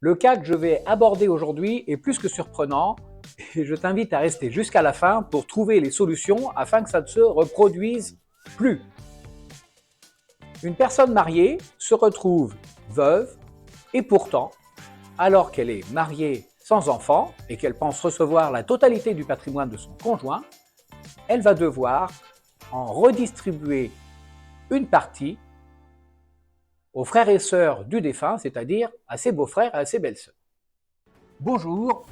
Le cas que je vais aborder aujourd'hui est plus que surprenant et je t'invite à rester jusqu'à la fin pour trouver les solutions afin que ça ne se reproduise plus. Une personne mariée se retrouve veuve et pourtant, alors qu'elle est mariée sans enfant et qu'elle pense recevoir la totalité du patrimoine de son conjoint, elle va devoir en redistribuer une partie aux frères et sœurs du défunt, c'est-à-dire à ses beaux-frères et à ses belles-sœurs. Bonjour,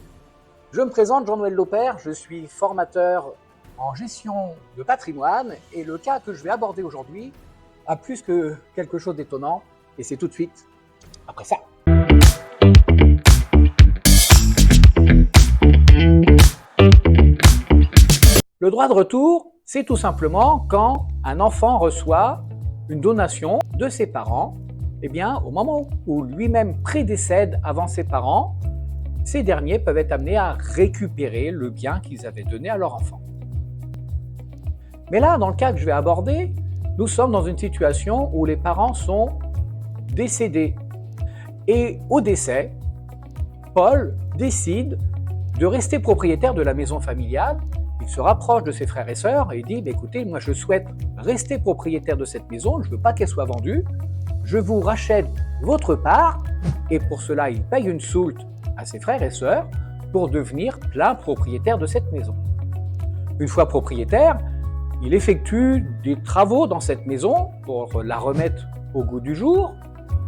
je me présente Jean-Noël Lopère, je suis formateur en gestion de patrimoine et le cas que je vais aborder aujourd'hui a plus que quelque chose d'étonnant et c'est tout de suite après ça. Le droit de retour, c'est tout simplement quand un enfant reçoit une donation de ses parents, eh bien, au moment où lui-même prédécède avant ses parents, ces derniers peuvent être amenés à récupérer le bien qu'ils avaient donné à leur enfant. Mais là, dans le cas que je vais aborder, nous sommes dans une situation où les parents sont décédés. Et au décès, Paul décide de rester propriétaire de la maison familiale. Il se rapproche de ses frères et sœurs et dit écoutez, moi je souhaite rester propriétaire de cette maison, je ne veux pas qu'elle soit vendue, je vous rachète votre part, et pour cela il paye une soulte à ses frères et sœurs pour devenir plein propriétaire de cette maison. Une fois propriétaire, il effectue des travaux dans cette maison pour la remettre au goût du jour,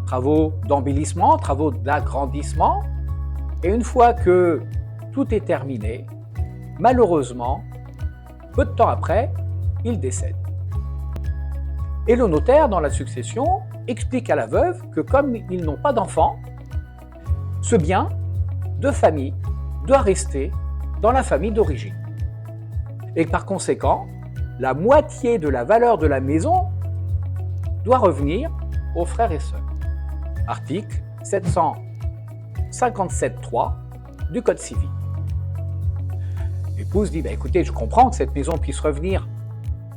travaux d'embellissement, travaux d'agrandissement, et une fois que tout est terminé, malheureusement, peu de temps après, il décède. Et le notaire, dans la succession, explique à la veuve que comme ils n'ont pas d'enfants, ce bien de famille doit rester dans la famille d'origine. Et par conséquent, la moitié de la valeur de la maison doit revenir aux frères et sœurs. Article 757.3 du Code civil. L'épouse dit écoutez, je comprends que cette maison puisse revenir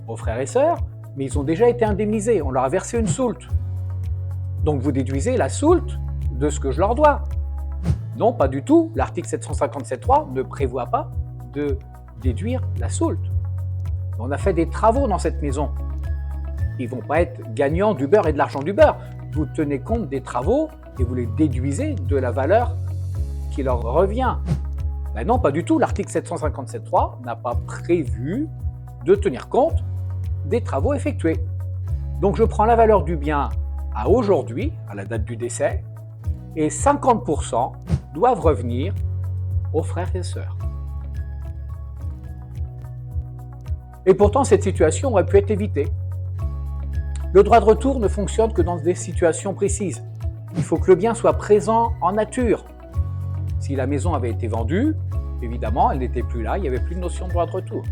aux frères et sœurs, mais ils ont déjà été indemnisés, on leur a versé une soulte. Donc vous déduisez la soulte de ce que je leur dois. Non, pas du tout. L'article 757.3 ne prévoit pas de déduire la soulte. On a fait des travaux dans cette maison. Ils ne vont pas être gagnants du beurre et de l'argent du beurre. Vous tenez compte des travaux et vous les déduisez de la valeur qui leur revient. Ben non, pas du tout. L'article 757.3 n'a pas prévu de tenir compte des travaux effectués. Donc je prends la valeur du bien à aujourd'hui, à la date du décès, et 50% doivent revenir aux frères et sœurs. Et pourtant, cette situation aurait pu être évitée. Le droit de retour ne fonctionne que dans des situations précises. Il faut que le bien soit présent en nature. Si la maison avait été vendue, évidemment, elle n'était plus là, il n'y avait plus de notion de droit de retour.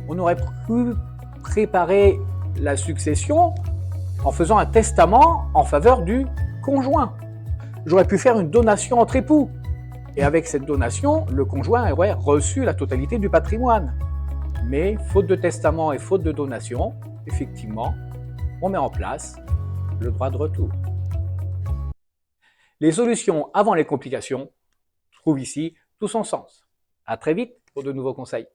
On aurait pu préparer la succession en faisant un testament en faveur du conjoint. J'aurais pu faire une donation entre époux. Et avec cette donation, le conjoint aurait reçu la totalité du patrimoine. Mais faute de testament et faute de donation, effectivement, on met en place le droit de retour. Les solutions avant les complications trouvent ici tout son sens. À très vite pour de nouveaux conseils.